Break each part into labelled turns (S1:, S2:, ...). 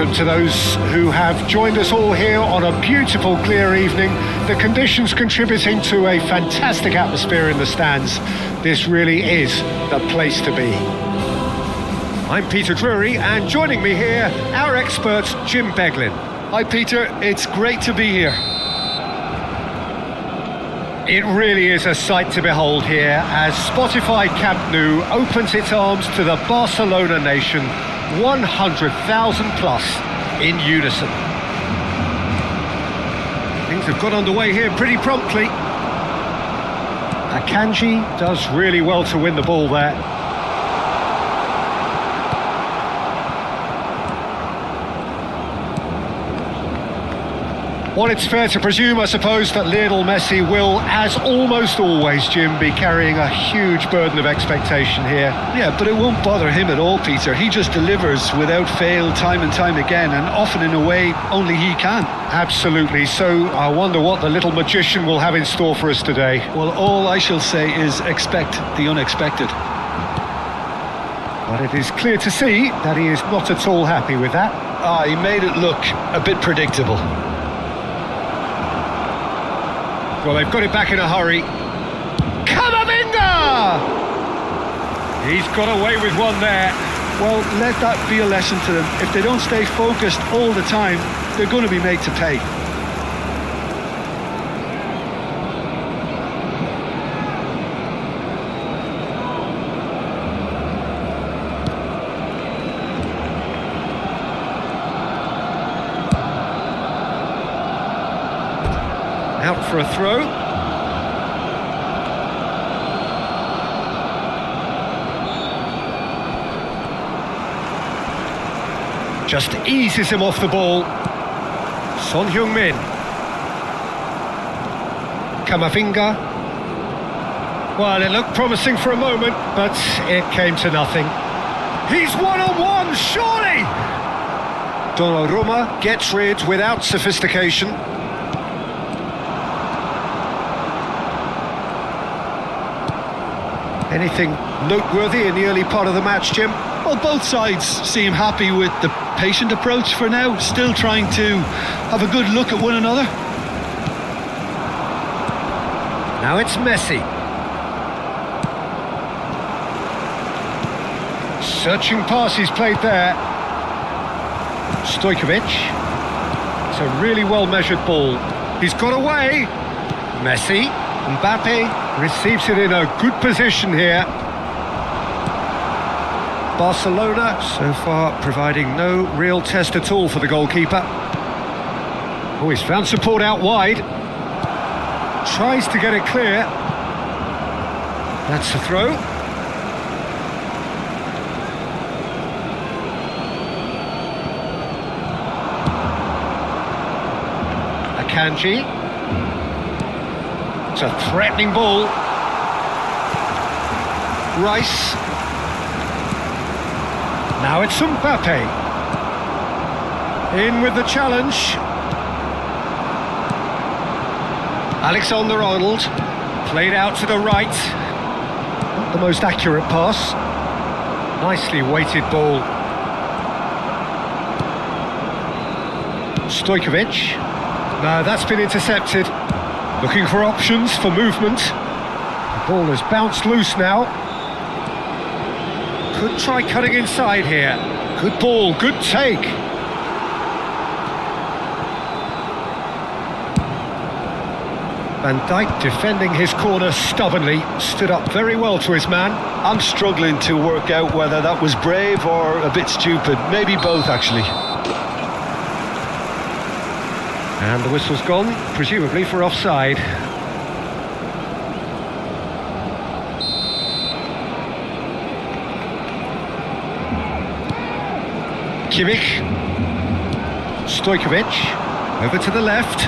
S1: welcome to those who have joined us all here on a beautiful, clear evening. The conditions contributing to a fantastic atmosphere in the stands. This really is the place to be. I'm Peter Drury, and joining me here, our expert, Jim Beglin.
S2: Hi Peter, it's great to be here.
S1: It really is a sight to behold here as Spotify Camp Nou opens its arms to the Barcelona nation, 100,000 plus in unison. Things have got underway here pretty promptly. Akanji does really well to win the ball there. Well, it's fair to presume, I suppose, that Lionel Messi will, as almost always, Jim, be carrying a huge burden of expectation here.
S2: Yeah, but it won't bother him at all, Peter. He just delivers without fail time and time again, and often in a way only he can.
S1: Absolutely. So I wonder what the little magician will have in store for us today.
S2: Well, all I shall say is expect the unexpected.
S1: But it is clear to see that he is not at all happy with that.
S2: He made it look a bit predictable.
S1: Well, they've got it back in a hurry. Camavinga! He's got away with one there.
S2: Well, let that be a lesson to them. If they don't stay focused all the time, they're going to be made to pay.
S1: Out for a throw. Just eases him off the ball. Son Heung-min. Camavinga. Well, it looked promising for a moment, but it came to nothing. He's one-on-one, surely! Donnarumma gets rid without sophistication. Anything noteworthy in the early part of the match, Jim?
S2: Well, both sides seem happy with the patient approach for now, still trying to have a good look at one another.
S1: Now it's Messi. Searching pass he's played there. Stojkovic. It's a really well-measured ball. He's got away. Messi. Mbappe receives it in a good position here. Barcelona so far providing no real test at all for the goalkeeper. Oh, he's found support out wide. Tries to get it clear. That's a throw. Akanji. It's a threatening ball. Rice. Now it's Mbappe. In with the challenge. Alexander-Arnold. Played out to the right. Not the most accurate pass. Nicely weighted ball. Stojkovic. No, that's been intercepted. Looking for options for movement. The ball has bounced loose now. Could try cutting inside here. Good ball, good take. Van Dijk defending his corner stubbornly. Stood up very well to his man.
S2: I'm struggling to work out whether that was brave or a bit stupid. Maybe both, actually.
S1: And the whistle's gone, presumably for offside. Kimmich. Stojkovic. Over to the left.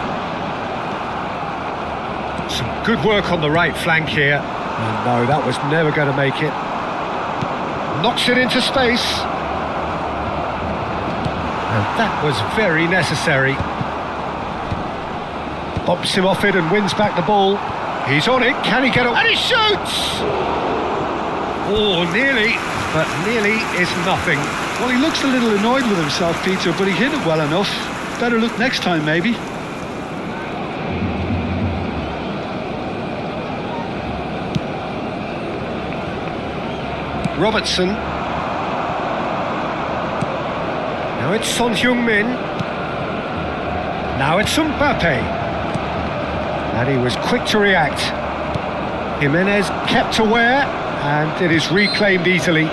S1: Some good work on the right flank here. Oh, no, that was never going to make it. Knocks it into space. And that was very necessary. Bumps him off it and wins back the ball. He's on it, can he get it? And he shoots! Oh, nearly. but nearly is nothing.
S2: Well, he looks a little annoyed with himself, Peter, but he hit it well enough. Better look next time, maybe.
S1: Robertson. Now it's Son Heung-min. Now it's Mbappe. And he was quick to react. Jimenez kept aware, and it is reclaimed easily.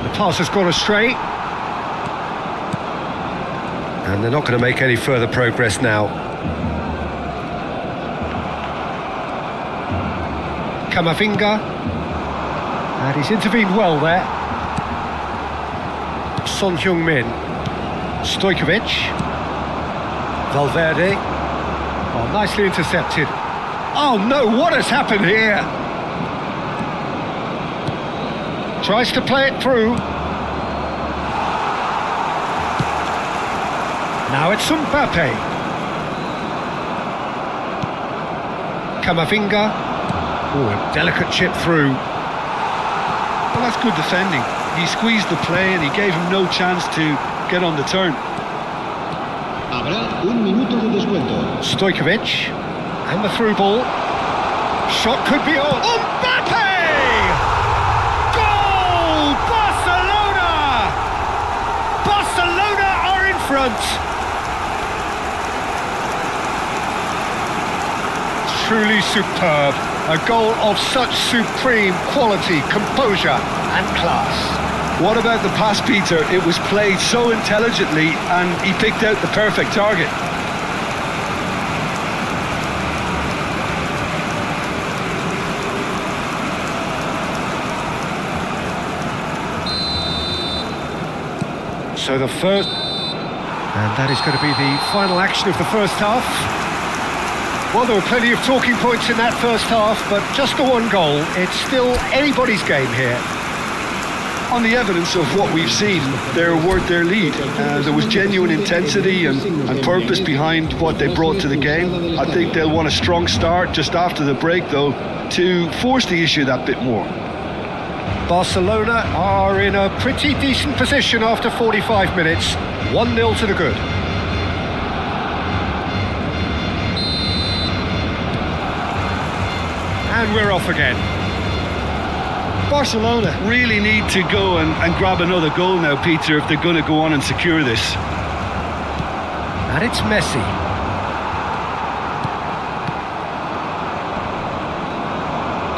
S1: The pass has gone astray. And they're not going to make any further progress now. Kamavinga. And he's intervened well there. Son Heung-min. Stojkovic. Valverde. Oh, nicely intercepted. Oh no, what has happened here? Tries to play it through. Now it's Mbappe. Kamavinga. Oh, a delicate chip through.
S2: Well, that's good defending. He squeezed the play and he gave him no chance to get on the turn.
S3: Habrá un minuto de descuento.
S1: Stojkovic. And the through ball. Shot could be on. Mbappe! Goal! Barcelona! Barcelona are in front. Truly superb. A goal of such supreme quality, composure and class.
S2: What about the pass, Peter? It was played so intelligently and he picked out the perfect target.
S1: So the first... And that is going to be the final action of the first half. Well, there were plenty of talking points in that first half, but just the one goal. It's still anybody's game here.
S2: On the evidence of what we've seen, they're worth their lead. There was genuine intensity and purpose behind what they brought to the game. I think they'll want a strong start just after the break, though, to force the issue that bit more.
S1: Barcelona are in a pretty decent position after 45 minutes. 1-0 to the good. And we're off again.
S2: Barcelona really need to go and grab another goal now, Peter, if they're going to go on and secure this.
S1: And it's Messi.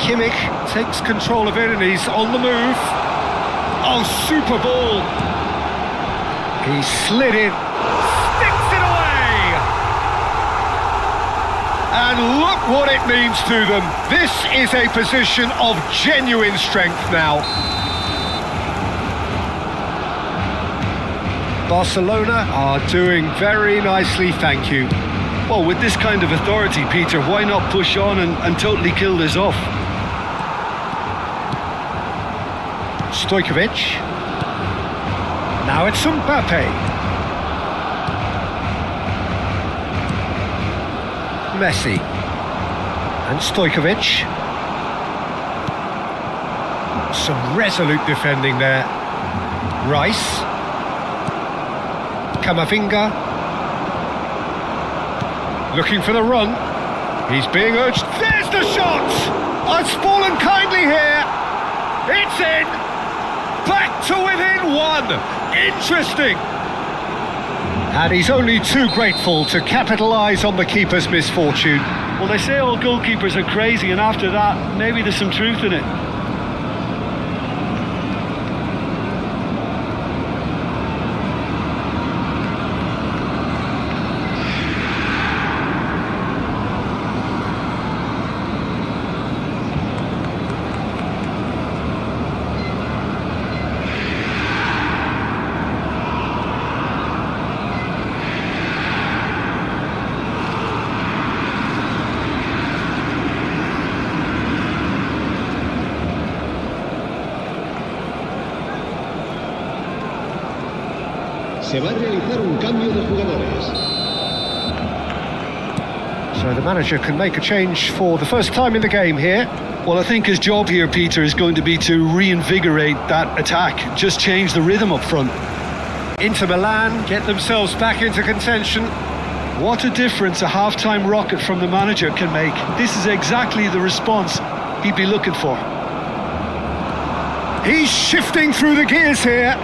S1: Kimmich takes control of it and he's on the move. Oh, super ball. He slid in. Sticks it away! And look what it means to them. This is a position of genuine strength now. Barcelona are doing very nicely, thank you.
S2: Well, with this kind of authority, Peter, why not push on and totally kill this off?
S1: Stojkovic. Now it's Mbappe. Messi. And Stojkovic. Some resolute defending there. Rice. Kamavinga. Looking for the run. He's being urged. There's the shot! It's fallen kindly here. It's in. Back to within one. Interesting. And he's only too grateful to capitalise on the keeper's misfortune.
S2: Well, they say all goalkeepers are crazy, and after that, maybe there's some truth in it.
S3: Se va a realizar un cambio de jugadores.
S1: So the manager can make a change for the first time in the game here.
S2: Well, I think his job here, Peter, is going to be to reinvigorate that attack. Just change the rhythm up front.
S1: Inter Milan get themselves back into contention.
S2: What a difference a half-time rocket from the manager can make. This is exactly the response he'd be looking for.
S1: He's shifting through the gears here.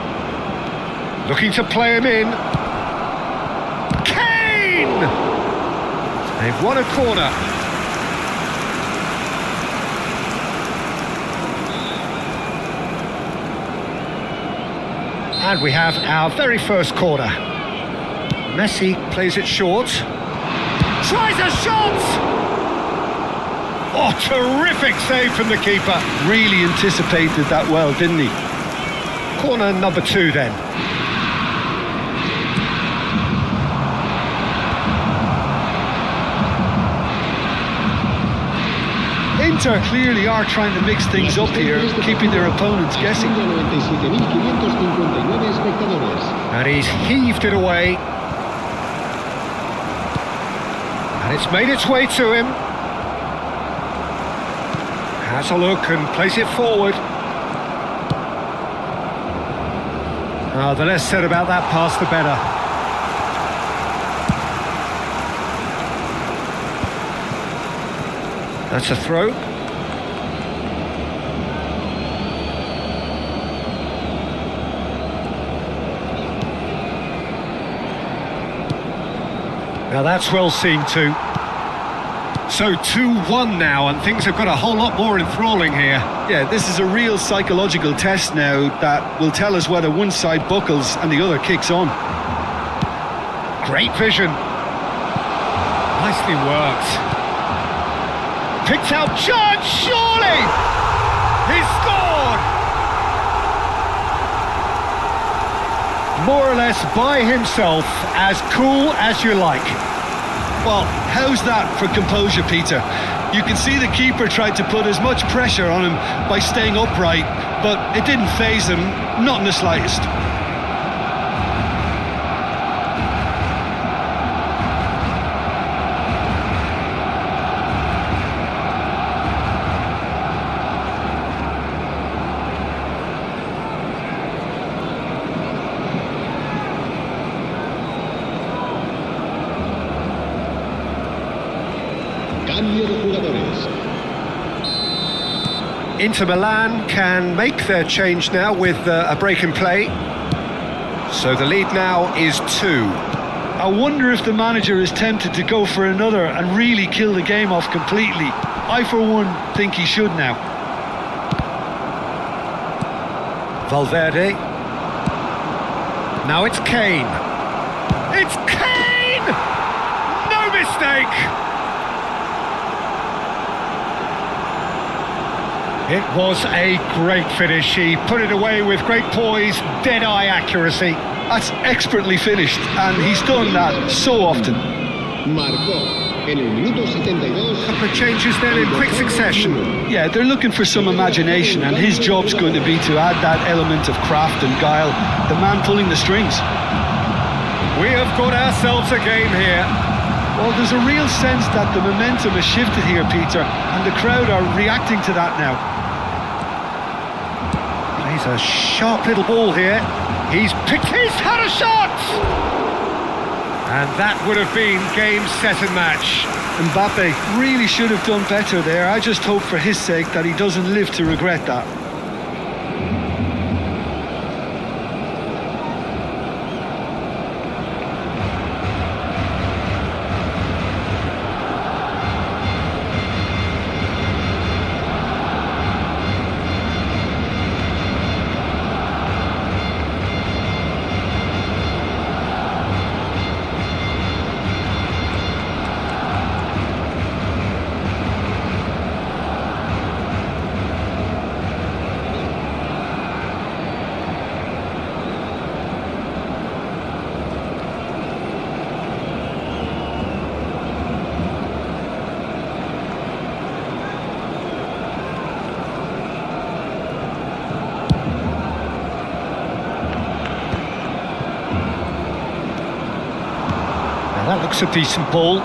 S1: Looking to play him in. Kane! They've won a corner. And we have our very first corner. Messi plays it short. Tries a shot! Oh, terrific save from the keeper.
S2: Really anticipated that well, didn't he?
S1: Corner number 2 then.
S2: Inter clearly are trying to mix things up here, keeping their opponents guessing.
S3: 97.559 espectadores.
S1: And he's heaved it away. And it's made its way to him. Has a look and plays it forward. Oh, the less said about that pass, the better. That's a throw. Now that's well seen too. So 2-1 now, and things have got a whole lot more enthralling here.
S2: Yeah, this is a real psychological test now that will tell us whether one side buckles and the other kicks on.
S1: Great vision. Nicely worked. Picked out chance, surely! He scored! More or less by himself, as cool as you like.
S2: Well, how's that for composure, Peter? You can see the keeper tried to put as much pressure on him by staying upright, but it didn't faze him, not in the slightest.
S3: Cambio de jugadores.
S1: Inter Milan can make their change now with a break in play. So the lead now is 2.
S2: I wonder if the manager is tempted to go for another and really kill the game off completely. I, for one, think he should now.
S1: Valverde. Now it's Kane. It's Kane! No mistake! It was a great finish. He put it away with great poise, dead-eye accuracy.
S2: That's expertly finished, and he's done that so often.
S3: Marcó en el minuto 72.
S1: Couple of changes then in quick succession.
S2: Yeah, they're looking for some imagination, and his job's going to be to add that element of craft and guile, the man pulling the strings.
S1: We have got ourselves a game here.
S2: Well, there's a real sense that the momentum has shifted here, Peter, and the crowd are reacting to that now.
S1: Plays a sharp little ball here. He's had a shot! And that would have been game, set and match.
S2: Mbappe really should have done better there. I just hope for his sake that he doesn't live to regret that.
S1: Now that looks a decent ball.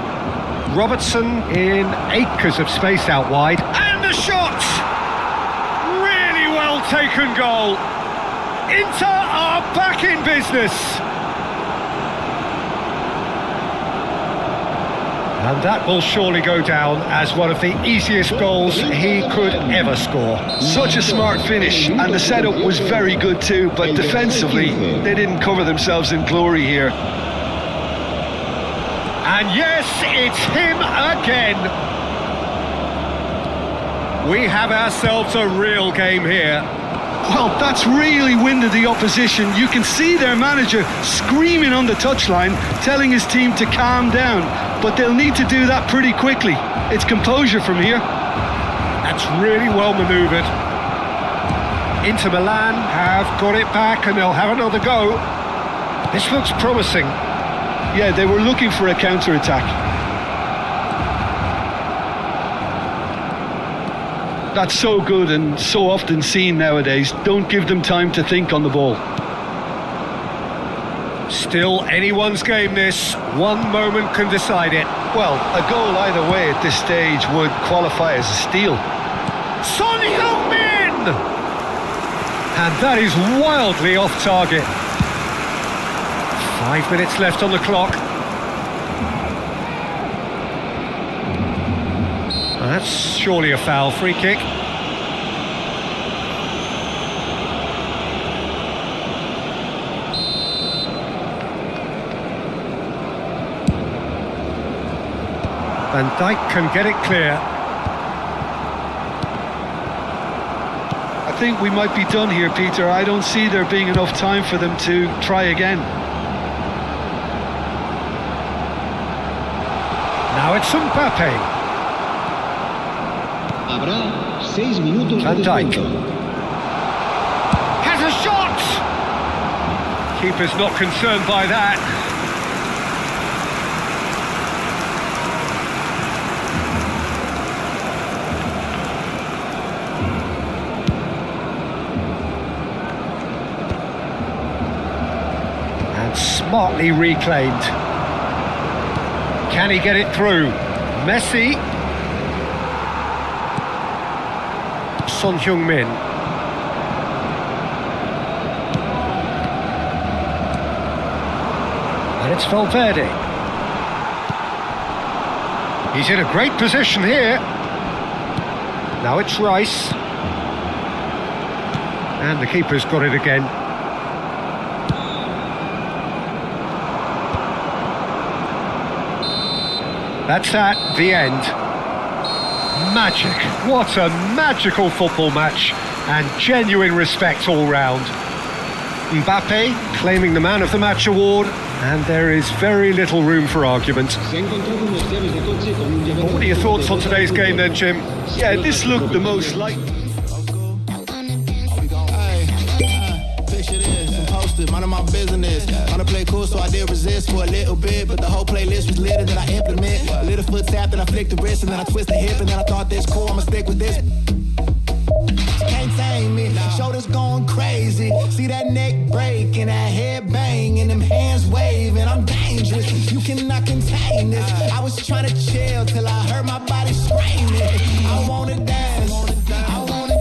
S1: Robertson in acres of space out wide. And the shot! Really well taken goal. Inter are back in business. And that will surely go down as one of the easiest goals he could ever score.
S2: Such a smart finish, and the setup was very good too, but defensively they didn't cover themselves in glory here.
S1: And yes, it's him again. We have ourselves a real game here.
S2: Well, that's really winded the opposition. You can see their manager screaming on the touchline, telling his team to calm down, but they'll need to do that pretty quickly. It's composure from here.
S1: That's really well manoeuvred. Inter Milan have got it back and they'll have another go. This looks promising.
S2: Yeah, they were looking for a counter-attack. That's so good and so often seen nowadays. Don't give them time to think on the ball.
S1: Still anyone's game this. One moment can decide it.
S2: Well, a goal either way at this stage would qualify as a steal.
S1: Son Heung-min! And that is wildly off target. 5 minutes left on the clock. And that's surely a foul. Free kick. Van Dijk can get it clear.
S2: I think we might be done here, Peter. I don't see there being enough time for them to try again.
S1: Now it's Mbappe.
S3: Habrá 6 minutos
S1: Van
S3: de
S1: Dijk.
S3: descuento.
S1: Has a shot! Keeper's not concerned by that. And smartly reclaimed. Can he get it through? Messi. Son Heung-min. And it's Valverde. He's in a great position here. Now it's Rice. And the keeper's got it again. That's that, the end. Magic. What a magical football match. And genuine respect all round. Mbappe claiming the Man of the Match award. And there is very little room for argument.
S3: Se ha encontrado unos llaves de coche con un llavero.
S1: What are your thoughts on today's game then, Jim?
S2: Yeah, this looked the most like...
S4: Minding my business. Wanna play cool, so I did resist for a little bit. But the whole playlist was lit, and then I implement. A little foot tap, then I flick the wrist, and then I twist the hip, and then I thought this cool, I'ma stick with this. Can't tame me, shoulders going crazy. See that neck break and that head bang and them hands waving. I'm dangerous, you cannot contain this. I was trying to chill till I heard my body screaming. I wanna dance, I wanna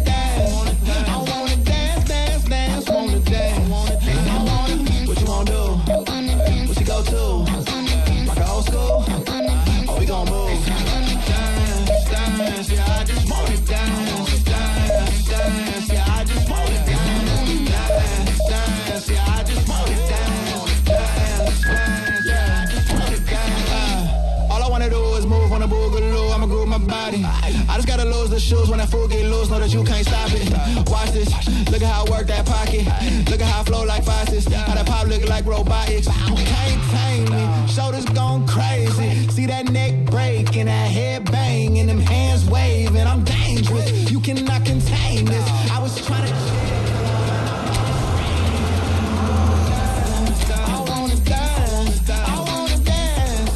S4: dance, I wanna dance, dance, dance, wanna dance. What you wanna do? What you go to? Like an old school? Oh, we gon' move. Dance, dance, yeah, I just wanna dance, dance, dance, yeah, I just wanna dance, dance, dance, yeah, I just wanna dance, dance, dance, yeah, I just wanna dance. All I wanna do is move on a boogaloo, I'ma groove my body. I just gotta lose the shoes when that fool get loose, know that you can't stop it. Watch this, look at how I work that pocket. Look at how I flow like faucets, how that pop look like robotics. Can't tame me, shoulders gone crazy. See that neck break and that head bang and them hands waving. I'm dangerous, you cannot contain this. I was trying to... I wanna dance, I wanna dance.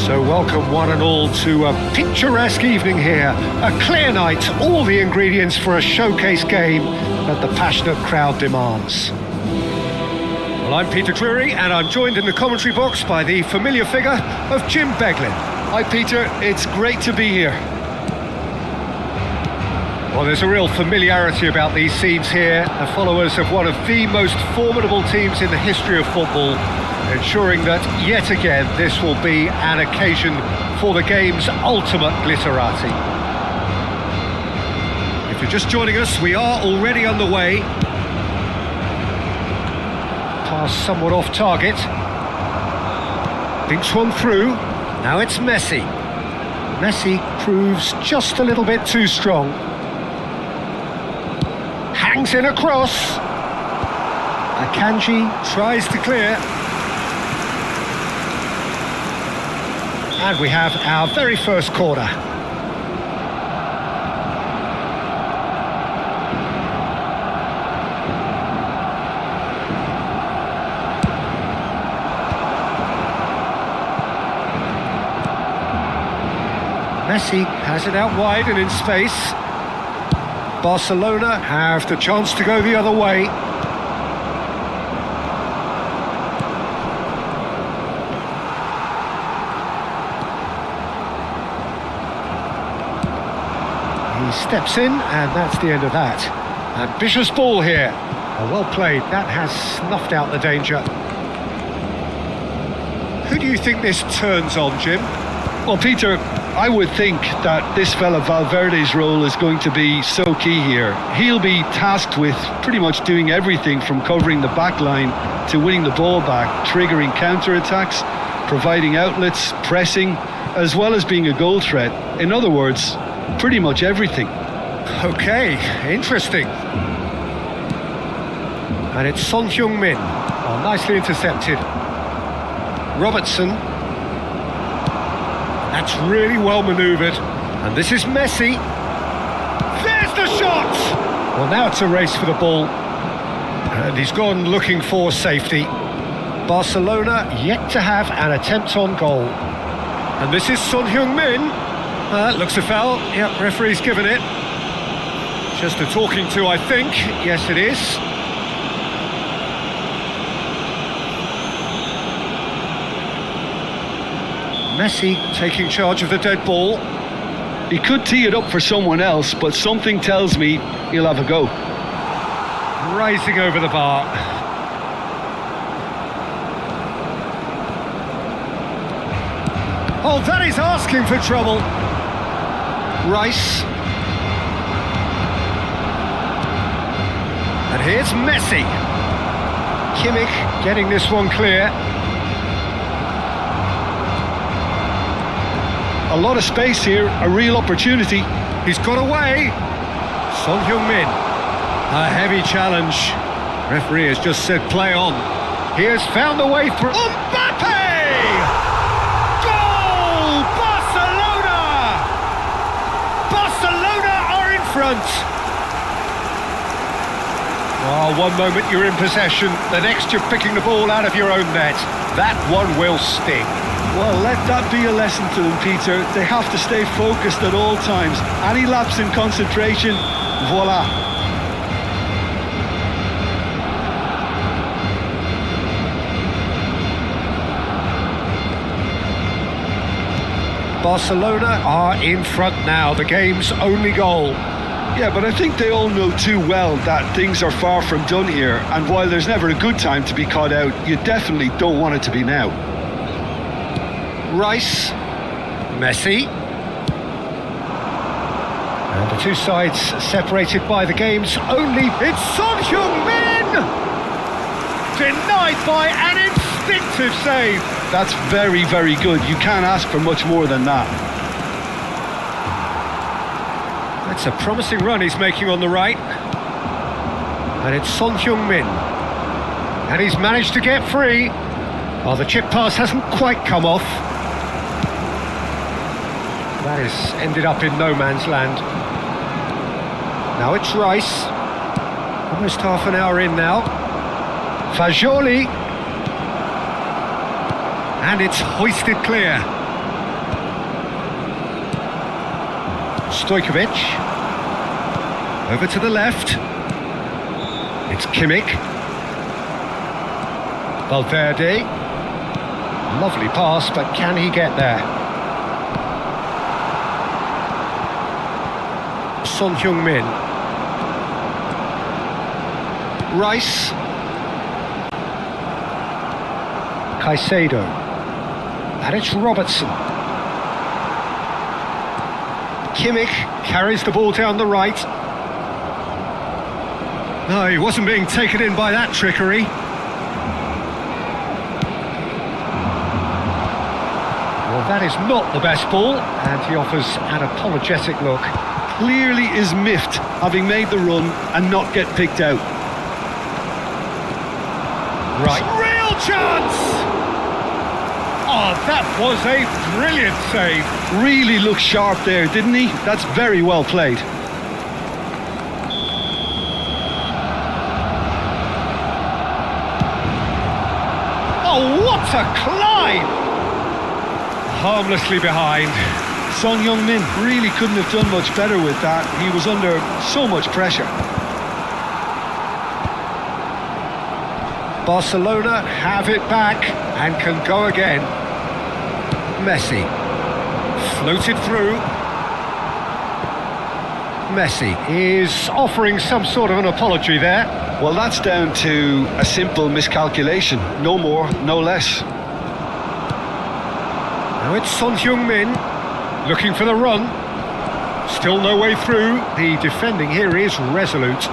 S1: So welcome one and all to a picturesque evening here. A clear night, all the ingredients for a showcase game that the passionate crowd demands. Well, I'm Peter Cleary and I'm joined in the commentary box by the familiar figure of Jim Beglin.
S2: Hi Peter, it's great to be here.
S1: Well, there's a real familiarity about these scenes here. The followers of one of the most formidable teams in the history of football, ensuring that yet again this will be an occasion for the game's ultimate glitterati. If you're just joining us, we are already underway. Pass somewhat off target. Thinks one through. Now it's Messi. Messi proves just a little bit too strong. Hangs in a cross. Akanji tries to clear. And we have our very first corner. Messi has it out wide and in space. Barcelona have the chance to go the other way. He steps in, and that's the end of that. Ambitious ball here. Well played. That has snuffed out the danger. Who do you think this turns on, Jim?
S2: Well, Peter, I would think that this fella Valverde's role is going to be so key here. He'll be tasked with pretty much doing everything from covering the back line to winning the ball back, triggering counter-attacks, providing outlets, pressing, as well as being a goal threat. In other words, pretty much everything.
S1: Okay, interesting. And it's Son Heung-min. Oh, nicely intercepted. Robertson. That's really well manoeuvred. And this is Messi. There's the shot! Well, now it's a race for the ball. And he's gone looking for safety. Barcelona yet to have an attempt on goal. And this is Son Heung-min. Looks a foul. Yep, referee's given it. Just a talking to, I think. Yes, it is. Messi taking charge of the dead ball.
S2: He could tee it up for someone else, but something tells me he'll have a go.
S1: Rising over the bar. Oh, that is asking for trouble. Rice. And here's Messi. Kimmich getting this one clear.
S2: A lot of space here, a real opportunity.
S1: He's got away. Son Heung-min. A heavy challenge. Referee has just said play on. He has found the way through. Mbappe! Goal! Barcelona! Barcelona are in front. Oh, one moment you're in possession, the next you're picking the ball out of your own net. That one will sting.
S2: Well, let that be a lesson to them, Peter. They have to stay focused at all times. Any lapse in concentration, voila.
S1: Barcelona are in front now, the game's only goal.
S2: Yeah, but I think they all know too well that things are far from done here, and while there's never a good time to be caught out, you definitely don't want it to be now.
S1: Rice, Messi. And the two sides separated by the game's only... It's Son Heung-min! Denied by an instinctive save.
S2: That's very, very good. You can't ask for much more than that.
S1: That's a promising run he's making on the right. And it's Son Heung-min. And he's managed to get free. Oh, the chip pass hasn't quite come off. That has ended up in no man's land. Now it's Rice. Almost half an hour in now. Fagioli. And it's hoisted clear. Stojkovic. Over to the left. It's Kimmich. Valverde. Lovely pass, but can he get there? Son Heung-min. Rice. Caicedo. And it's Robertson. Kimmich carries the ball down the right. No, he wasn't being taken in by that trickery. Well, that is not the best ball, and he offers an apologetic look.
S2: Clearly is miffed, having made the run and not get picked out.
S1: Right. Real chance! Oh, that was a brilliant save.
S2: Really looked sharp there, didn't he? That's very well played.
S1: Oh, what a climb! Harmlessly behind.
S2: Son Heung-min really couldn't have done much better with that. He was under so much pressure.
S1: Barcelona have it back and can go again. Messi. Floated through. Messi is offering some sort of an apology there.
S2: Well, that's down to a simple miscalculation. No more, no less.
S1: Now it's Son Heung-min looking for the run. Still no way through. The defending here is resolute.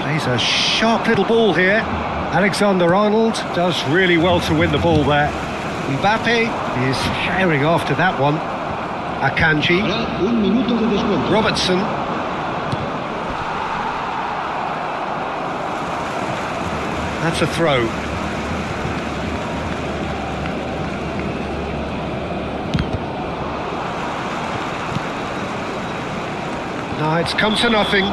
S1: Plays a sharp little ball here. Alexander-Arnold does really well to win the ball there. Mbappe is herring after that one. Akanji.
S3: Habrá un minuto de descuento.
S1: Robertson. That's a throw. No, it's come to nothing.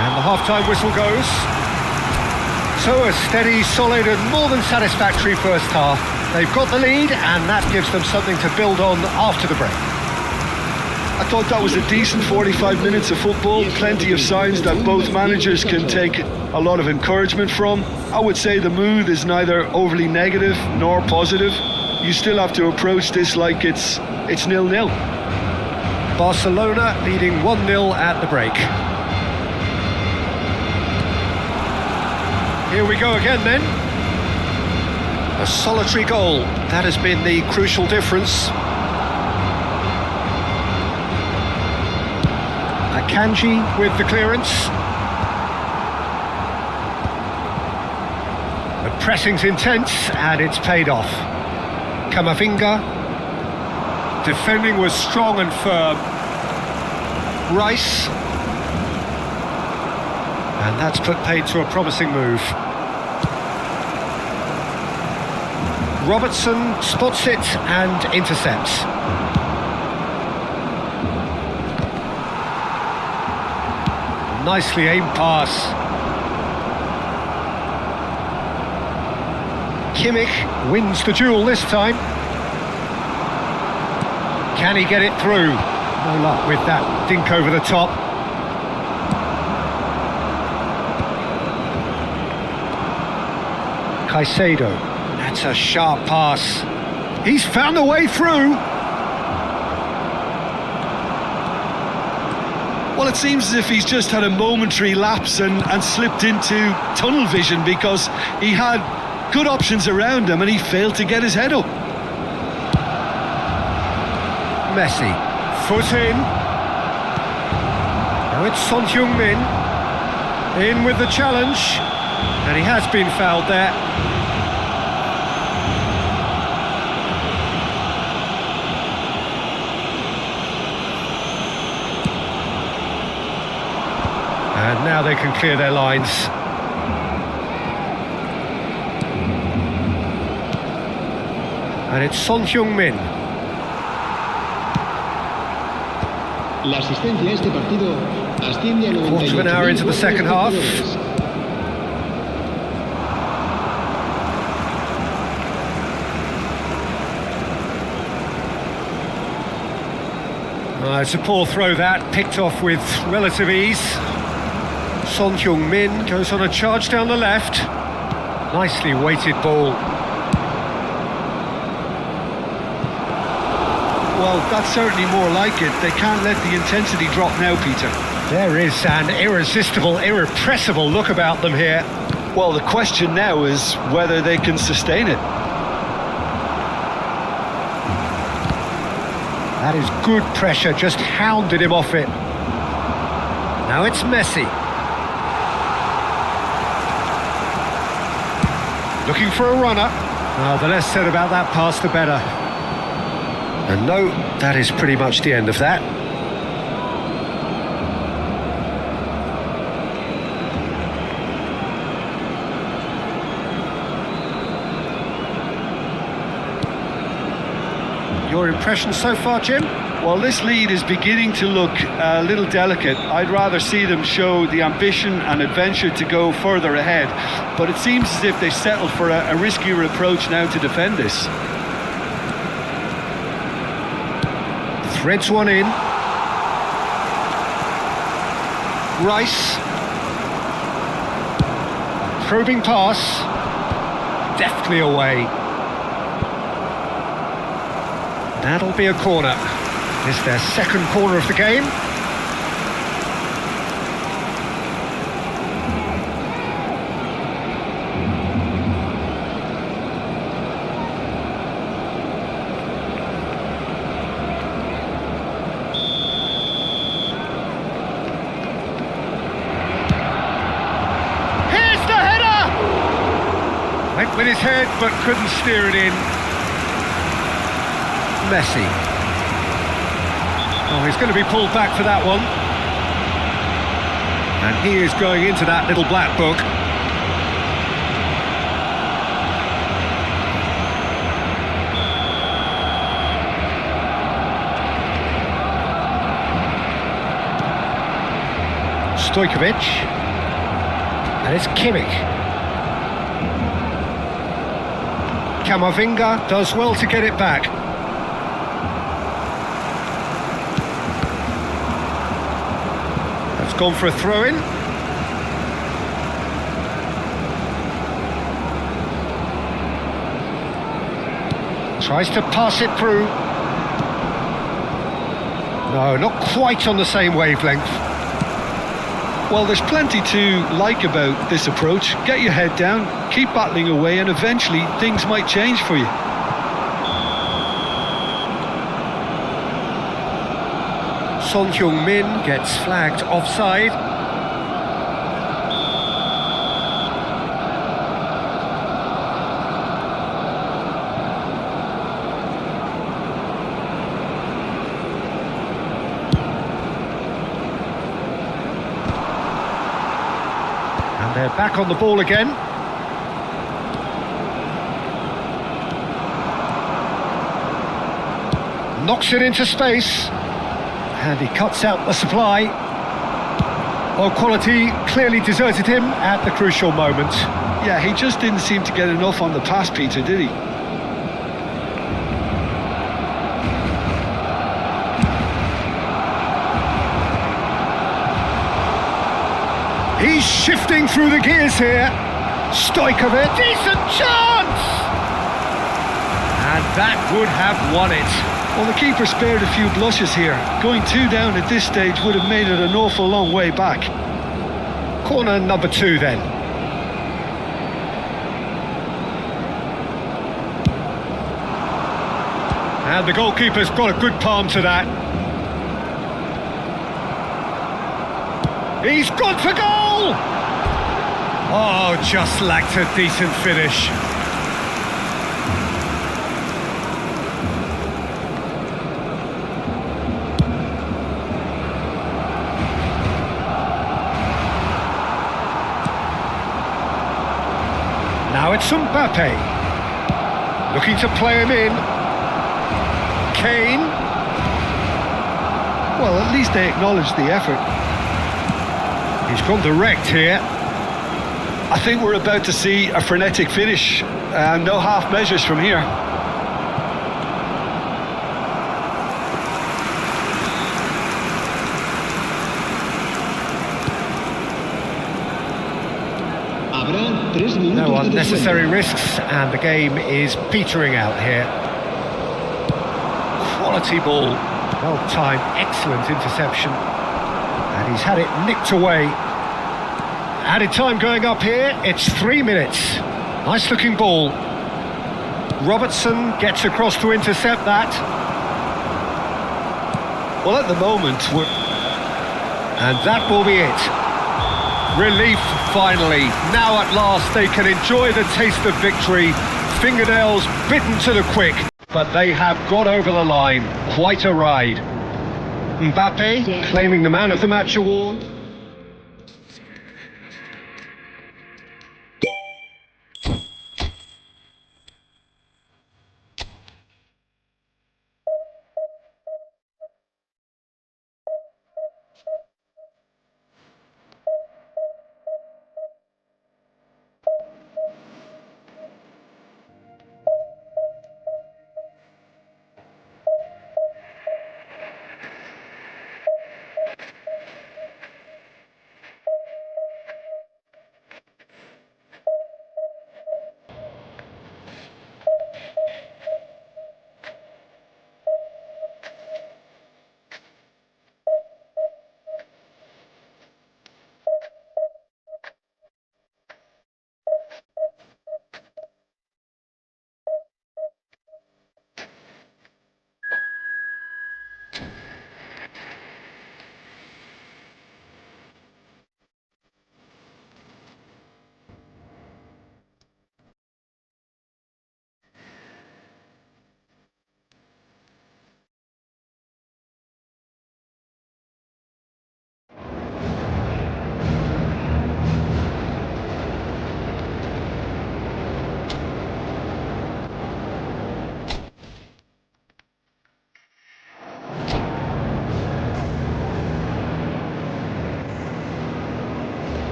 S1: And the half-time whistle goes. So a steady, solid and more than satisfactory first half. They've got the lead and that gives them something to build on after the break.
S2: I thought that was a decent 45 minutes of football. Plenty of signs that both managers can take a lot of encouragement from. I would say the mood is neither overly negative nor positive. You still have to approach this like it's 0-0.
S1: Barcelona leading 1-0 at the break. Here we go again then. A solitary goal. That has been the crucial difference. Akanji with the clearance. The pressing's intense and it's paid off. Camavinga. Defending was strong and firm. Rice. And that's put paid to a promising move. Robertson spots it and intercepts. Nicely aimed pass. Kimmich wins the duel this time. Can he get it through? No luck with that dink over the top. Caicedo. That's a sharp pass. He's found a way through.
S2: Well, it seems as if he's just had a momentary lapse and slipped into tunnel vision because he had good options around him and he failed to get his head up.
S1: Messi. Foot in. Now it's Son Heung-min. In with the challenge. And he has been fouled there. And now they can clear their lines. And it's Son Heung-min.
S3: La asistencia a este partido asciende a 98.000
S1: Quarter of an hour into the second half. It's a poor throw that, picked off with relative ease. Son Heung-min goes on a charge down the left. Nicely weighted ball.
S2: Well, that's certainly more like it. They can't let the intensity drop now, Peter.
S1: There is an irresistible, irrepressible look about them here.
S2: Well, the question now is whether they can sustain it.
S1: That is good pressure, just hounded him off it. Now it's Messi. Looking for a runner. The less said about that pass, the better. And no, that is pretty much the end of that. Your impression so far, Jim?
S2: Well, this lead is beginning to look a little delicate. I'd rather see them show the ambition and adventure to go further ahead. But it seems as if they settled for a riskier approach now to defend this.
S1: Threads one in. Rice. Probing pass. Deftly away. That'll be a corner. It's their second corner of the game. Here's the header! Went with his head but couldn't steer it in. Messi. Oh, he's going to be pulled back for that one. And he is going into that little black book. Stojkovic. And it's Kimmich. Camavinga does well to get it back. Gone for a throw-in. Tries to pass it through. No, not quite on the same wavelength.
S2: Well, there's plenty to like about this approach. Get your head down, keep battling away, and eventually things might change for you.
S1: Son Heung-min gets flagged offside. And they're back on the ball again. Knocks it into space. And he cuts out the supply. Well, quality clearly deserted him at the crucial moment.
S2: Yeah, he just didn't seem to get enough on the pass, Peter, did he?
S1: He's shifting through the gears here. Stojkovic, decent chance! And that would have won it.
S2: Well, the keeper spared a few blushes here. Going 2 down at this stage would have made it an awful long way back.
S1: Corner number 2 then. And the goalkeeper's got a good palm to that. He's gone for goal! Oh, just lacked a decent finish. Now it's Mbappe. Looking to play him in. Kane.
S2: Well, at least they acknowledge the effort.
S1: He's gone direct here.
S2: I think we're about to see a frenetic finish. No half measures from here.
S3: Habrá 3 minutos
S1: No
S3: de
S1: unnecessary
S3: descuento.
S1: risks, and the game is petering out here. Quality ball. Well timed, excellent interception. And he's had it nicked away. Added time going up here, it's 3 minutes. Nice looking ball. Robertson gets across to intercept that.
S2: Well, at the moment,
S1: And that will be it. Relief, finally. Now at last they can enjoy the taste of victory. Fingernails bitten to the quick. But they have got over the line. Quite a ride. Mbappe claiming the Man of the Match award.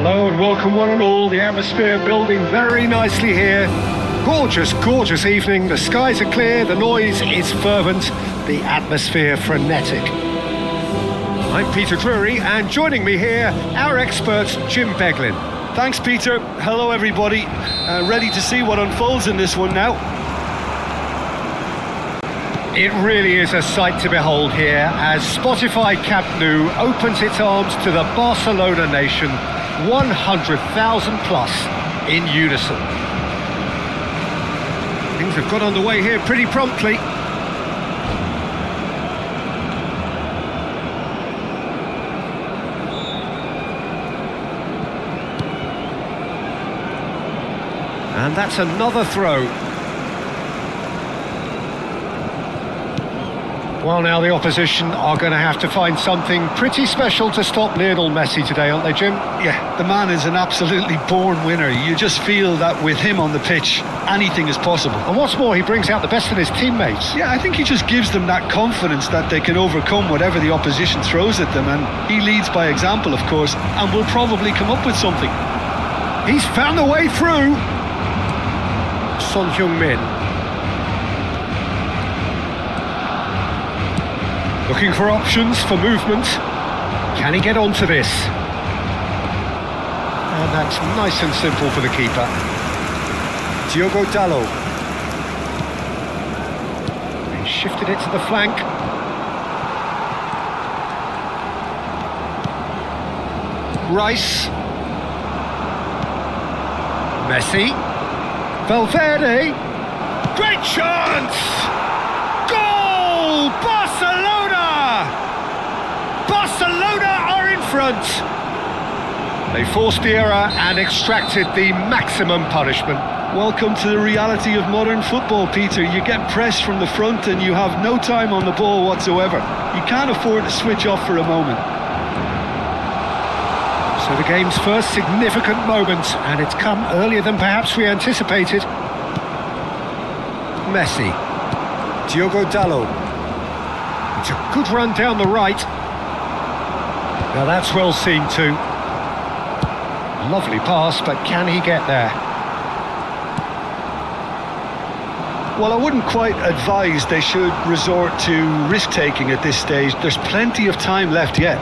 S1: Hello and welcome one and all. The atmosphere building very nicely here. Gorgeous, gorgeous evening. The skies are clear, the noise is fervent, the atmosphere frenetic. I'm Peter Drury, and joining me here, our expert Jim Beglin.
S2: thanks, Peter. Hello, everybody. Ready to see what unfolds in this one now.
S1: It really is a sight to behold here as Spotify Camp Nou opens its arms to the Barcelona nation, 100,000 plus in unison. Things have got underway here pretty promptly. And that's another throw. Well, now the opposition are going to have to find something pretty special to stop Lionel Messi today, aren't they, Jim?
S2: Yeah, the man is an absolutely born winner. You just feel that with him on the pitch, anything is possible.
S1: And what's more, he brings out the best in his teammates.
S2: Yeah, I think he just gives them that confidence that they can overcome whatever the opposition throws at them, and he leads by example, of course, and will probably come up with something.
S1: He's found a way through. Son Heung-min. Looking for options for movement. Can he get onto this? And that's nice and simple for the keeper. Diogo Dalot. He shifted it to the flank. Rice. Messi. Valverde. Great chance! Goal! Barcelona! Barcelona are in front. They forced the error and extracted the maximum punishment.
S2: Welcome to the reality of modern football, Peter. You get pressed from the front and you have no time on the ball whatsoever. You can't afford to switch off for a moment.
S1: So the game's first significant moment, and it's come earlier than perhaps we anticipated. Messi. Diogo Dalot. It's a good run down the right. Now that's well seen too. Lovely pass, but can he get there?
S2: Well, I wouldn't quite advise they should resort to risk-taking at this stage. There's plenty of time left yet.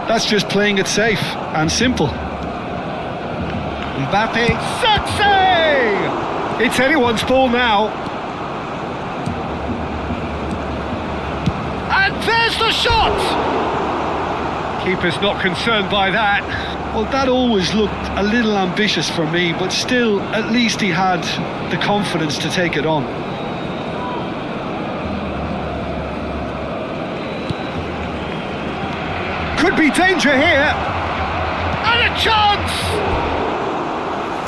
S2: That's just playing it safe and simple.
S1: Mbappe, success! It's anyone's ball now. And there's the shot! Keeper's not concerned by that.
S2: Well, that always looked a little ambitious for me, but still, at least he had the confidence to take it on.
S1: Could be danger here. And a chance!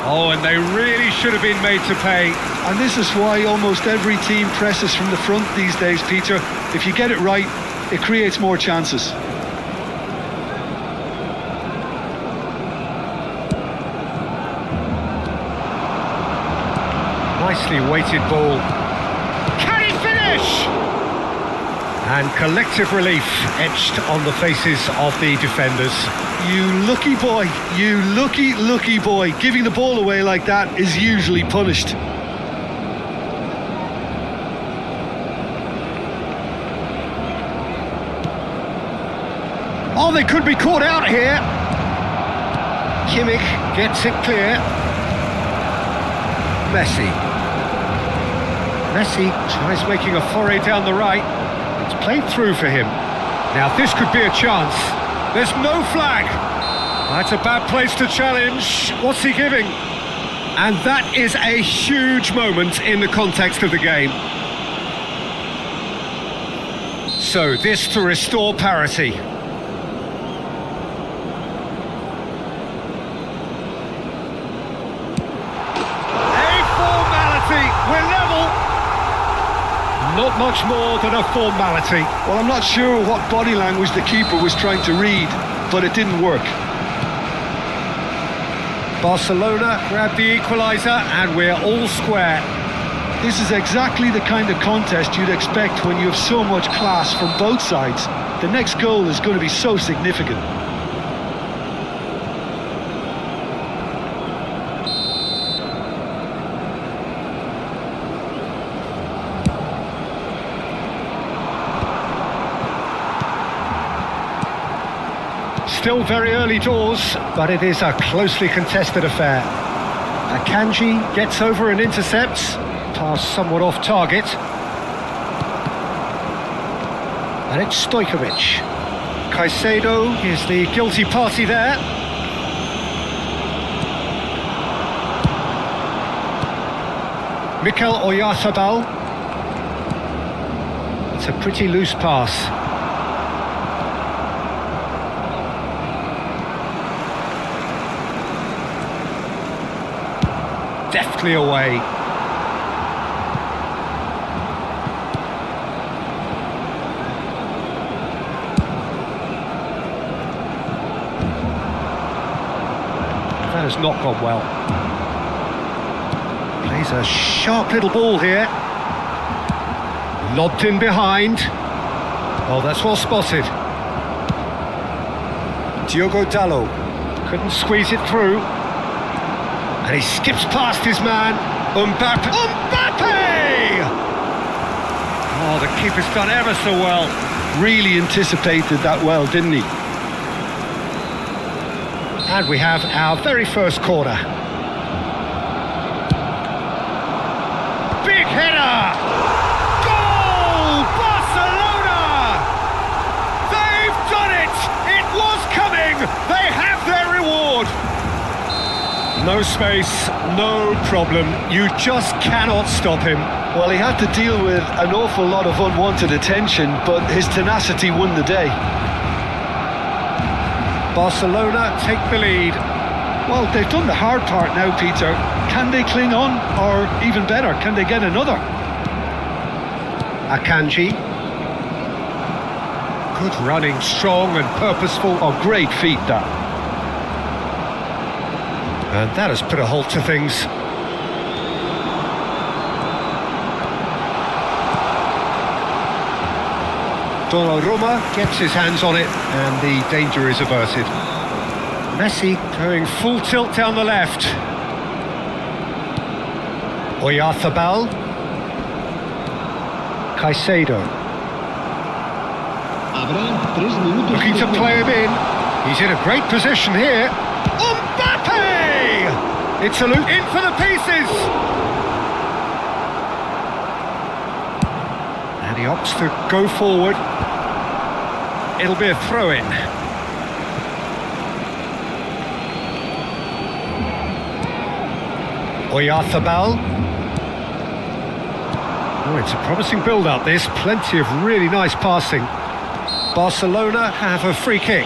S1: Oh, and they really should have been made to pay.
S2: And this is why almost every team presses from the front these days, Peter. If you get it right, it creates more chances.
S1: Nicely weighted ball. Can he finish? And collective relief etched on the faces of the defenders.
S2: You lucky boy, you lucky boy. Giving the ball away like that is usually punished.
S1: Oh, they could be caught out here. Kimmich gets it clear. Messi tries making a foray down the right. It's played through for him. Now this could be a chance. There's no flag. That's a bad place to challenge. What's he giving? And that is a huge moment in the context of the game. So this to restore parity. We're level. Not much more than a formality.
S2: Well, I'm not sure what body language the keeper was trying to read, but it didn't work.
S1: Barcelona grabbed the equaliser and we're all square.
S2: This is exactly the kind of contest you'd expect when you have so much class from both sides. The next goal is going to be so significant.
S1: Still very early doors, but it is a closely contested affair. Akanji gets over and intercepts, pass somewhat off target. And it's Stojkovic. Caicedo is the guilty party there. Mikel Oyarzabal. It's a pretty loose pass. Deftly away. That has not gone well. Plays a sharp little ball here. Lobbed in behind. Oh, that's well spotted. Diogo Dalot couldn't squeeze it through. And he skips past his man, Mbappe. Oh, the keeper's done ever so well.
S2: Really anticipated that well, didn't he?
S1: And we have our very first corner. Big header! Goal! Barcelona! They've done it! It was coming! They have their reward! No space, no problem. You just cannot stop him.
S2: Well, he had to deal with an awful lot of unwanted attention, but his tenacity won the day.
S1: Barcelona take the lead.
S2: Well, they've done the hard part now, Peter. Can they cling on? Or even better, can they get another?
S1: Akanji. Good running, strong and purposeful.
S2: Oh, great feat, that.
S1: And that has put a halt to things. Donnarumma gets his hands on it and the danger is averted. Messi going full tilt down the left. Oyarzabal. Caicedo.
S3: Habrá 3 minutos.
S1: Looking to play him in. He's in a great position here. Mbappe! It's a loop in for the pieces. And he opts to go forward. It'll be a throw-in. Oyarzabal. Oh, it's a promising build-up, this. Plenty of really nice passing. Barcelona have a free kick.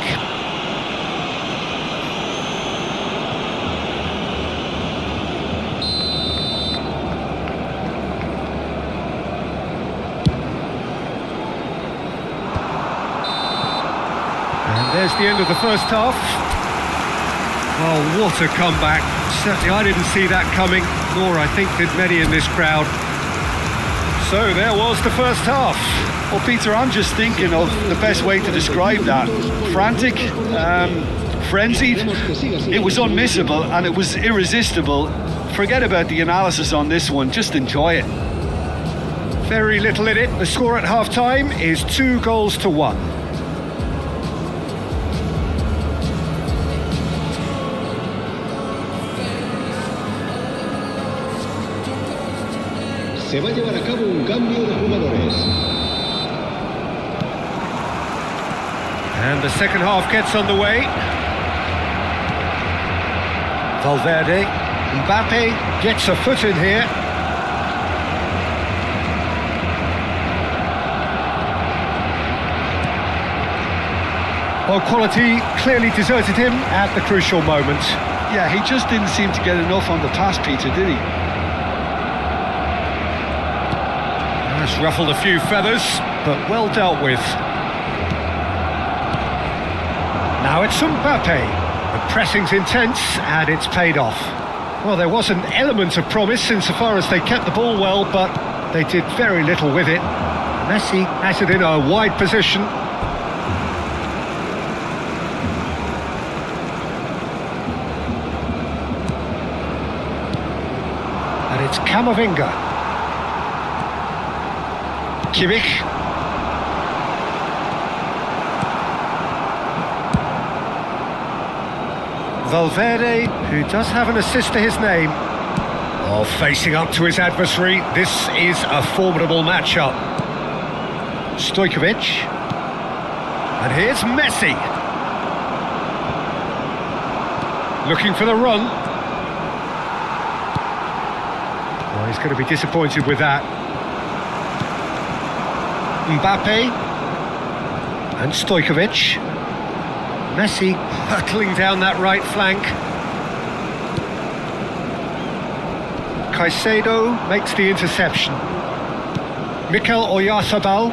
S1: And there's the end of the first half. Oh, what a comeback. Certainly I didn't see that coming, nor I think did many in this crowd. So there was the first half.
S2: Well, Peter, I'm just thinking of the best way to describe that. Frantic, frenzied. It was unmissable and it was irresistible. Forget about the analysis on this one, just enjoy it.
S1: Very little in it. The score at half-time is 2-1.
S3: Se va a llevar a cabo un cambio de jugadores.
S1: And the second half gets underway. Valverde. Mbappe gets a foot in here. Well, quality clearly deserted him at the crucial moment.
S2: Yeah, he just didn't seem to get enough on the pass, Peter, did he?
S1: That's ruffled a few feathers, but well dealt with. Now it's Mbappe. The pressing's intense and it's paid off. Well, there was an element of promise insofar as they kept the ball well, but they did very little with it. Messi has it in a wide position. And it's Camavinga. Kimmich. Valverde, who does have an assist to his name. Oh, facing up to his adversary. This is a formidable matchup. Stojkovic. And here's Messi. Looking for the run. Oh, he's going to be disappointed with that. Mbappe and Stojkovic. Messi hurtling down that right flank. Caicedo makes the interception. Mikel Oyarzabal.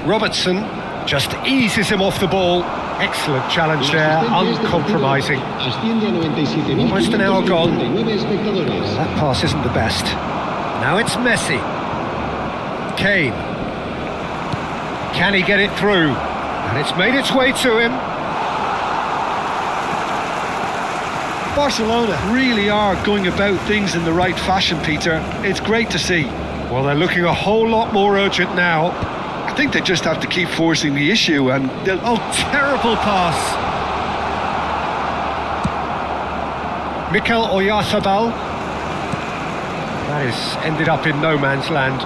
S1: Robertson just eases him off the ball. Excellent challenge there, uncompromising. Almost an hour gone. That pass isn't the best. Now it's Messi. Kane. Can he get it through? And it's made its way to him.
S2: Barcelona really are going about things in the right fashion, Peter. It's great to see.
S1: Well, they're looking a whole lot more urgent now.
S2: I think they just have to keep forcing the issue and they'll...
S1: Oh, terrible pass. Mikel Oyarzabal. That has ended up in no man's land.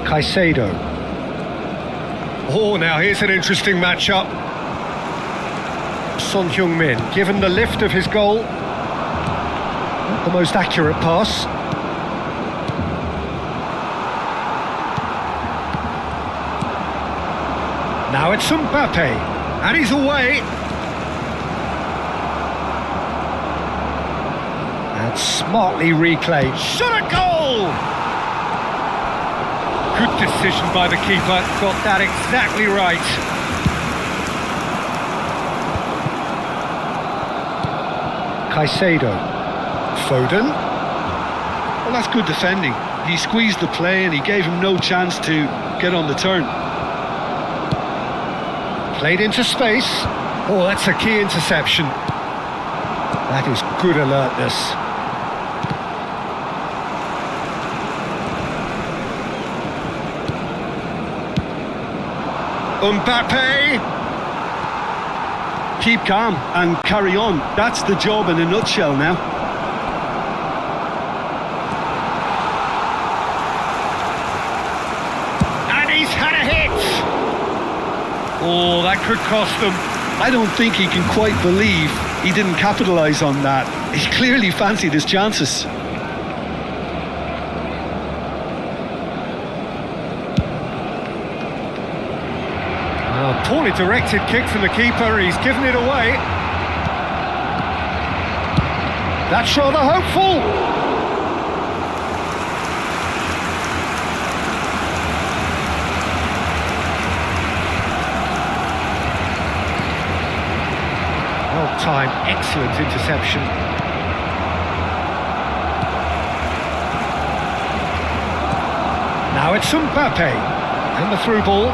S1: Caicedo. Oh, now here's an interesting matchup. Son Heung-min, given the lift of his goal. Not the most accurate pass. Now it's Mbappe, and he's away. And smartly reclaimed. Shot a goal! Good decision by the keeper, got that exactly right. Caicedo. Foden.
S2: Well, that's good defending. He squeezed the play and he gave him no chance to get on the turn.
S1: Played into space. Oh, that's a key interception. That is good alertness. Mbappe!
S2: Keep calm and carry on. That's the job in a nutshell now.
S1: And he's had a hit! Oh, that could cost them.
S2: I don't think he can quite believe he didn't capitalise on that. He clearly fancied his chances.
S1: A poorly directed kick from the keeper, he's given it away. That's rather hopeful. Well-timed, excellent interception. Now it's Mbappe, and the through ball.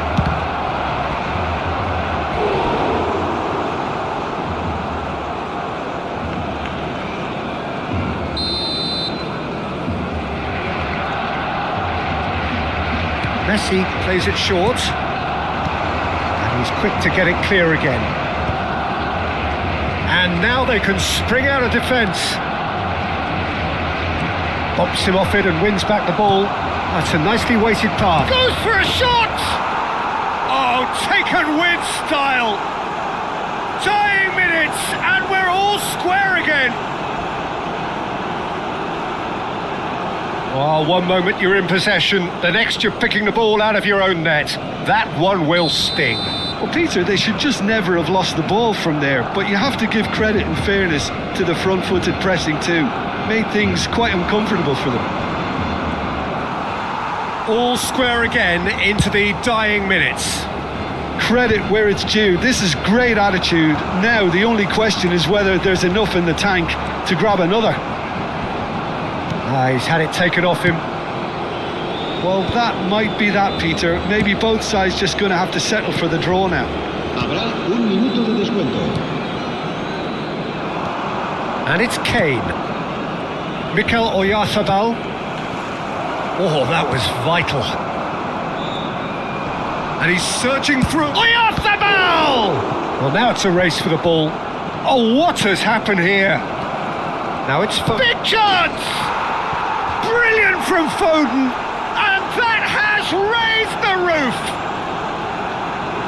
S1: Messi plays it short, and he's quick to get it clear again. And now they can spring out of defence. Bumps him off it and wins back the ball. That's a nicely weighted pass. Goes for a shot! Oh, taken with style. Dying minutes, and we're all square again. Oh, one moment you're in possession, the next you're picking the ball out of your own net. That one will sting.
S2: Well, Peter, they should just never have lost the ball from there, but you have to give credit and fairness to the front-footed pressing too. Made things quite uncomfortable for them.
S1: All square again into the dying minutes.
S2: Credit where it's due. This is great attitude. Now the only question is whether there's enough in the tank to grab another.
S1: He's had it taken off him.
S2: Well, that might be that, Peter. Maybe both sides just going to have to settle for the draw now.
S3: Habrá un minuto de descuento.
S1: And it's Kane. Mikel Oyarzabal. Oh, that was vital. And he's surging through. Oyarzabal! Well, now it's a race for the ball. Oh, what has happened here? Now it's for... Big chance! Brilliant from Foden! And that has raised the roof!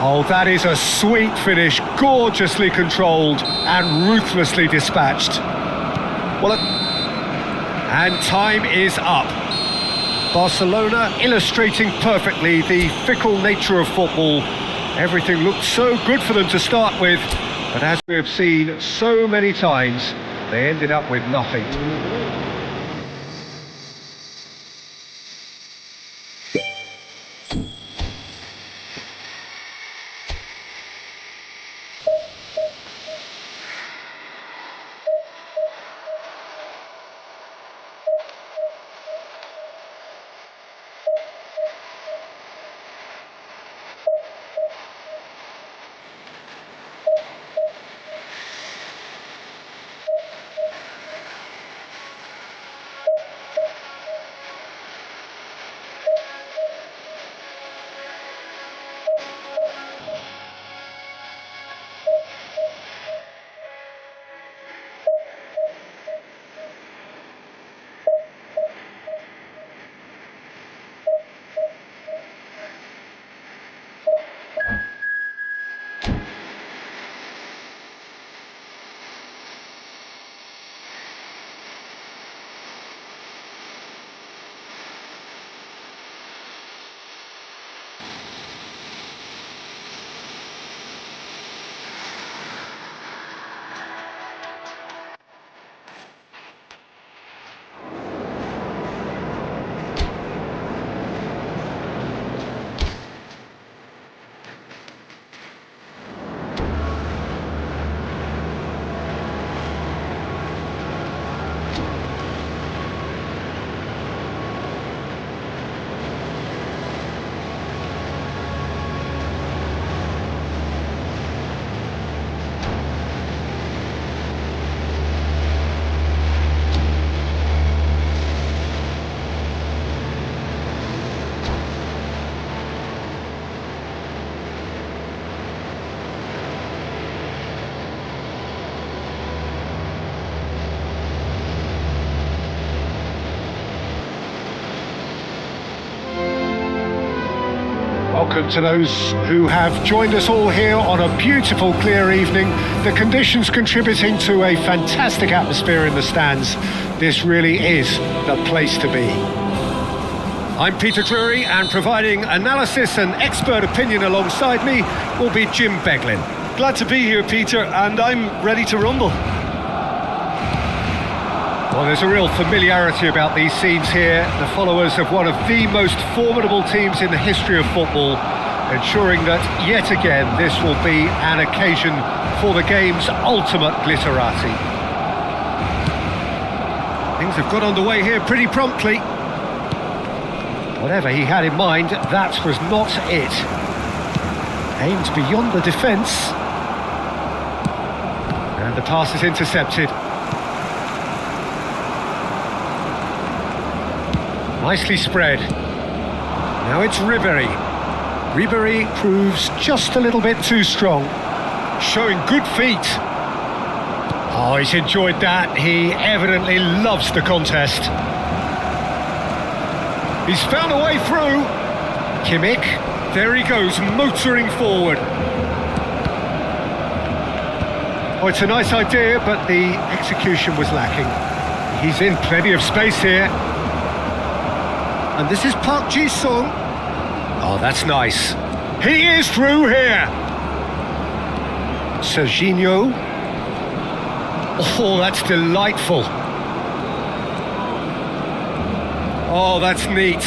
S1: Oh, that is a sweet finish, gorgeously controlled and ruthlessly dispatched. Well, and time is up. Barcelona illustrating perfectly the fickle nature of football. Everything looked so good for them to start with, but as we have seen so many times, they ended up with nothing. welcome to those who have joined us all here on a beautiful clear evening. The conditions contributing to a fantastic atmosphere in the stands. This really is the place to be. I'm Peter Drury, and providing analysis and expert opinion alongside me will be Jim Beglin.
S2: Glad to be here, Peter, and I'm ready to rumble.
S1: Well, there's a real familiarity about these scenes here. The followers of one of the most formidable teams in the history of football, ensuring that yet again this will be an occasion for the game's ultimate glitterati. Things have got underway here pretty promptly. Whatever he had in mind, that was not it. Aimed beyond the defence. And the pass is intercepted. Nicely spread. Now it's Ribéry. Ribéry proves just a little bit too strong. Showing good feet. Oh, he's enjoyed that. He evidently loves the contest. He's found a way through. Kimmich. There he goes, motoring forward. Oh, it's a nice idea, but the execution was lacking. He's in plenty of space here. And this is Park Ji-sung. Oh, that's nice. He is through here. Serginho. Oh, that's delightful. Oh, that's neat.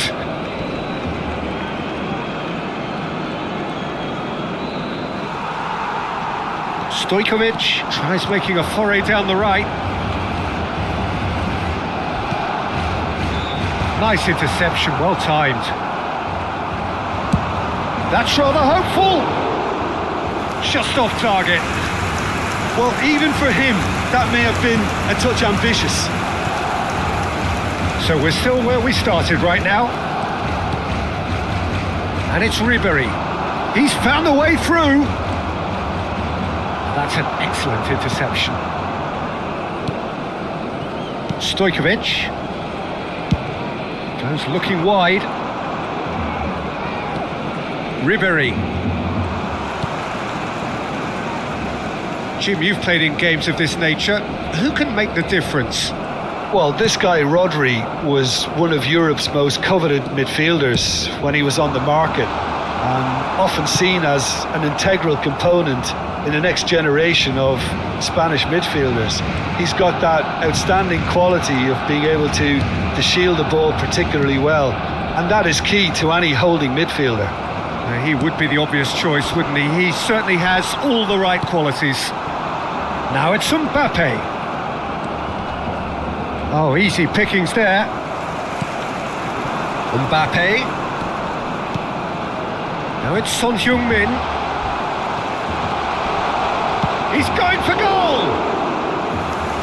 S1: Stojkovic tries making a foray down the right. Nice interception, well timed. That's rather hopeful. Just off target.
S2: Well, even for him, that may have been a touch ambitious.
S1: So we're still where we started right now. And it's Ribéry. He's found a way through. That's an excellent interception. Stojkovic. Goes looking wide. Ribéry. Jim, you've played in games of this nature. Who can make the difference?
S2: Well, this guy, Rodri, was one of Europe's most coveted midfielders when he was on the market, and often seen as an integral component in the next generation of Spanish midfielders. He's got that outstanding quality of being able to shield the ball particularly well, and that is key to any holding midfielder.
S1: He would be the obvious choice, wouldn't he? He certainly has all the right qualities. Now it's Mbappe. Oh, easy pickings there. Mbappe. Now it's Son Heung-min. He's going for goal!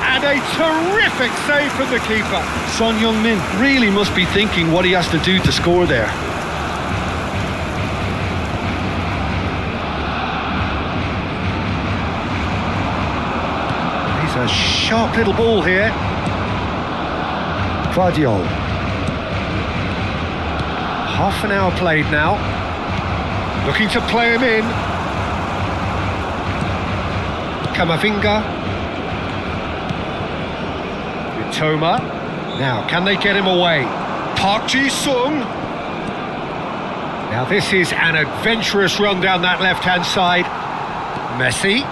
S1: And a terrific save from the keeper.
S2: Son Heung-min really must be thinking what he has to do to score there.
S1: He's a sharp little ball here. Guardiola. Half an hour played now. Looking to play him in. Kamavinga. Mitoma. Now, can they get him away? Park Ji-sung. Now, this is an adventurous run down that left-hand side. Messi.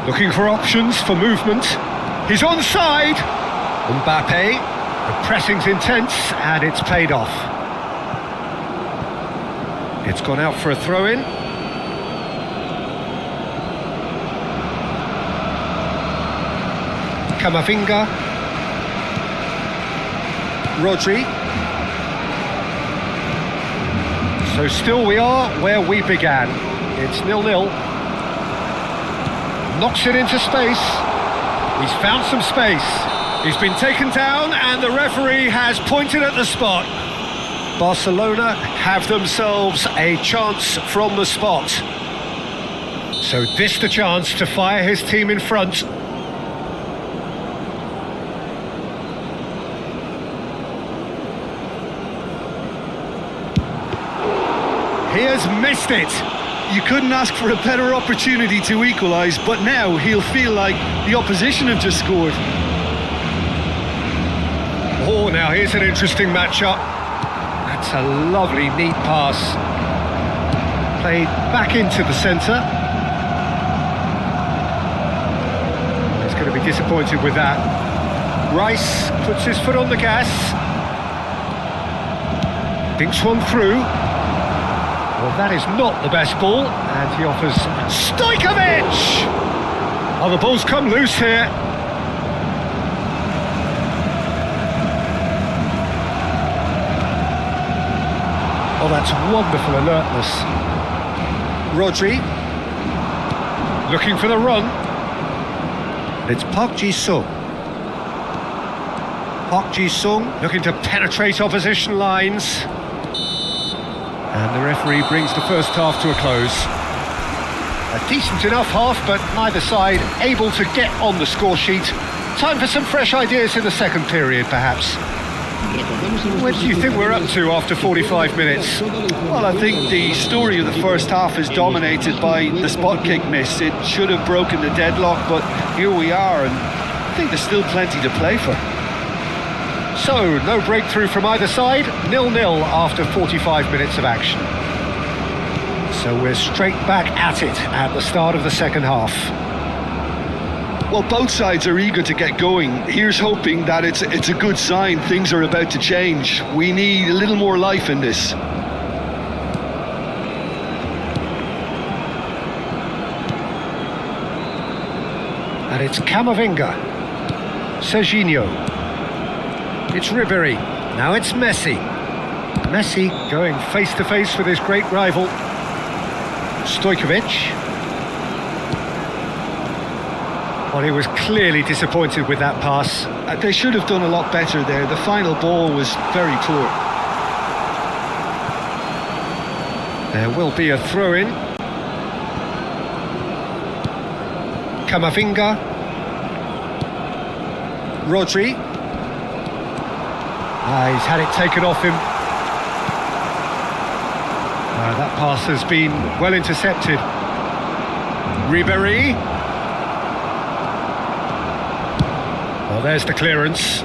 S1: Looking for options for movement. He's onside. Mbappe. The pressing's intense, and it's paid off. It's gone out for a throw-in. Kamavinga. Rodri. So still we are where we began. It's 0-0. Knocks it into space. He's found some space. He's been taken down and the referee has pointed at the spot. Barcelona have themselves a chance from the spot. So this the chance to fire his team in front. He has missed it.
S2: You couldn't ask for a better opportunity to equalise, but now he'll feel like the opposition have just scored.
S1: Oh, now here's an interesting matchup. That's a lovely, neat pass. Played back into the centre. He's going to be disappointed with that. Rice puts his foot on the gas. Dinks one through. Well, that is not the best ball. And he offers Stojkovic! Oh, the ball's come loose here. Oh, that's wonderful alertness. Rodri, looking for the run. It's Park Ji-sung. Park Ji-sung looking to penetrate opposition lines. And the referee brings the first half to a close. A decent enough half, but neither side able to get on the score sheet. Time for some fresh ideas in the second period, perhaps. Where do you think we're up to after 45 minutes?
S2: Well, I think the story of the first half is dominated by the spot kick miss. It should have broken the deadlock, but here we are, and I think there's still plenty to play for.
S1: So, no breakthrough from either side, 0-0 after 45 minutes of action. So we're straight back at it at the start of the second half.
S2: Well, both sides are eager to get going. Here's hoping that it's a good sign. Things are about to change. We need a little more life in this.
S1: And it's Camavinga. Serginho. It's Ribéry. Now it's Messi. Messi going face-to-face with his great rival. Stojkovic. Well, he was clearly disappointed with that pass.
S2: They should have done a lot better there. The final ball was very poor.
S1: There will be a throw-in. Camavinga. Rodri. He's had it taken off him. That pass has been well intercepted. Ribéry. Well, there's the clearance.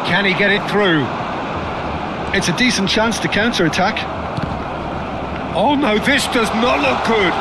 S1: Can he get it through?
S2: It's a decent chance to counter-attack.
S1: Oh no, this does not look good.